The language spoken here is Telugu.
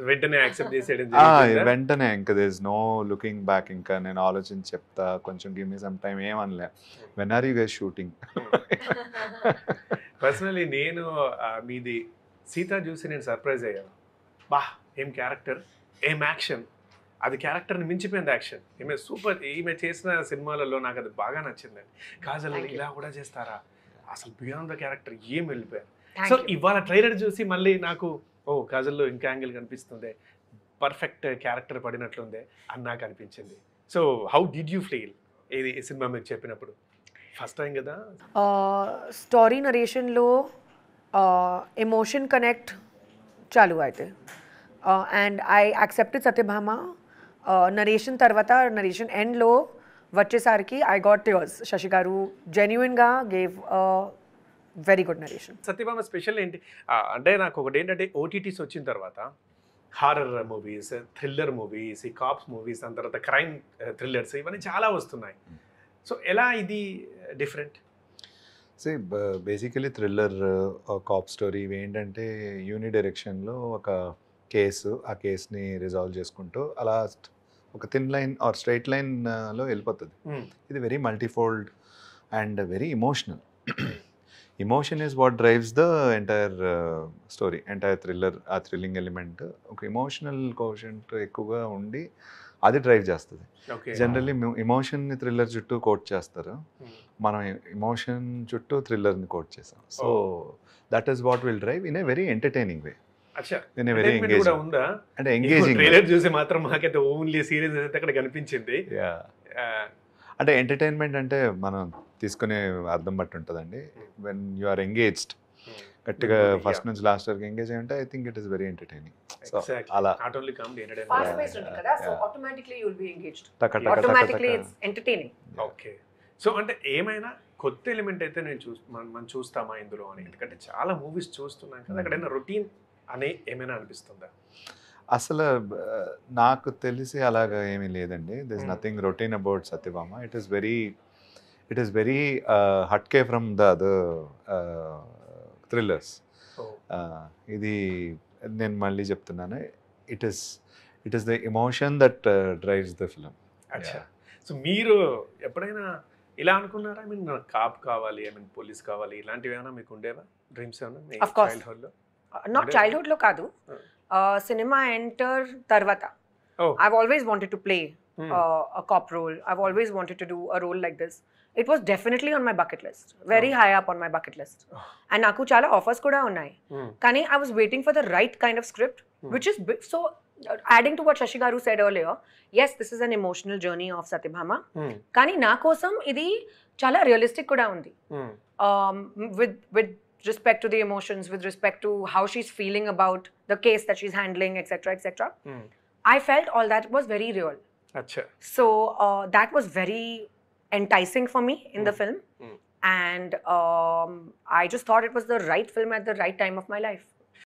వెంటనే యాక్సెప్ట్ చేసేయడం జరిగిందా? వెంటనే ఇంకా there is no looking back. ఇంకా నేను ఆలోచించి చెప్తా, కొంచెం గివ్ మీ సమ్ టైం ఏమనలే. When are you guys shooting? Personally నేను మీది సీత చూసి నేను సర్ప్రైజ్ అయ్యాను. బా ఏం క్యారెక్టర్, ఏం యాక్షన్, అది క్యారెక్టర్ని మించిపోయింది యాక్షన్. ఈమె సూపర్. ఈమె చేసిన సినిమాలలో నాకు అది బాగా నచ్చిందండి. కాజల్ ఇలా కూడా చేస్తారా, అసలు బియాండ్ ద క్యారెక్టర్ ఏం వెళ్ళిపోయారు. సో ఇవాళ ట్రైలర్ చూసి మళ్ళీ నాకు కాజల్లో ఇంకా యాంగిల్ కనిపిస్తుంది, పర్ఫెక్ట్ క్యారెక్టర్ పడినట్లుంది అని నాకు అనిపించింది. So how did you feel ఇది సినిమా మీకు చెప్పినప్పుడు? ఫస్ట్ టైం కదా. స్టోరీ నరేషన్లో ఎమోషన్ కనెక్ట్ చాలు అయితే, and I accepted Satyabhama. Narration తర్వాత నరేషన్ ఎండ్లో వచ్చేసరికి ఐ గాట్ టియర్స్. శశి గారు జెన్యున్గా gave very good narration. Satyabhama special ఏంటి అంటే నాకు ఒకటి ఏంటంటే ఓటీటీస్ వచ్చిన తర్వాత హారర్ మూవీస్, థ్రిల్లర్ మూవీస్, ఈ కాప్స్ మూవీస్, దాని తర్వాత క్రైమ్ థ్రిల్లర్స్ ఇవన్నీ చాలా వస్తున్నాయి. సో ఎలా ఇది different? So basically thriller, cop story ఇవి ఏంటంటే యూని డైరెక్షన్లో ఒక కేసు, ఆ కేసుని రిజాల్వ్ చేసుకుంటూ అలా ఒక థిన్ లైన్ ఆర్ స్ట్రైట్ లైన్లో వెళ్ళిపోతుంది. ఇది very multifold and very emotional. Emotion is what drives the entire story, entire thriller. ఆ థ్రిల్లింగ్ ఎలిమెంట్ ఒక ఇమోషనల్ కోషెంట్ ఎక్కువగా ఉండి అది డ్రైవ్ చేస్తుంది. జనరల్లీ ఇమోషన్ని థ్రిల్లర్ చుట్టూ కోట్ చేస్తారు, మనం ఇమోషన్ చుట్టూ థ్రిల్లర్ని కోట్ చేసాం. So that is what will drive in a very entertaining way. అంటే ఎంగేజింగ్ ట్రైలర్ చూసి మాత్రం మాకైతే ఓన్లీ సీరియస్ అయితే అక్కడ కనిపించింది. అంటే ఎంటర్టైన్మెంట్ అంటే మనం తీసుకునే అర్థం బట్టి ఉంటుందండి. వెన్ యు ఆర్ ఎంగేజ్డ్, గట్టిగా ఫస్ట్ నుంచి లాస్ట్ వరకు ఎంగేజ్ అయ్యి ఉంటే I think it is very entertaining. So అలా ఓకే. సో అంటే ఏమైనా కొత్త ఎలిమెంట్ అయితే మనం చూస్తామా ఇందులో అని? ఎందుకంటే చాలా మూవీస్ చూస్తున్నాం కదా, అక్కడైనా రొటీన్ అనే ఏమైనా అనిపిస్తుందా? అసలు నాకు తెలిసి అలాగా ఏమీ లేదండి. This nothing routine about Satyabhama. It is very hatke from the other thrillers. ఇది నేను మళ్ళీ చెప్తున్నాను, it is the emotion that drives the film. అచ్చా. సో మీరు ఎప్పుడైనా ఇలా అనుకున్నారా? ఐ మీన్ కాప్ కావాలి, ఐ మీన్ పోలీస్ కావాలి, ఇలాంటివి ఏమైనా మీకు ఉండేవా డ్రీమ్స్ ఏమైనా చైల్డ్హుడ్లో? నాట్ చైల్డ్హుడ్లో కాదు, సినిమా ఎంటర్ తర్వాత I've always wanted to play a cop role. I've always wanted to do a role like this. It was definitely on my bucket list, very high up on my bucket list. And naku chala offers kuda unnai, kani I was waiting for the right kind of script, which is so adding to what Shashi Garu said earlier. Yes, this is an emotional journey of Satyabhama, kani na kosam idi chala realistic kuda undi, with respect to the emotions, with respect to how she's feeling about the case that she's handling, etc., etc. I felt all that was very real. Achha. So that was very enticing for me in the film, and I just thought it was the right film at the right time of my life.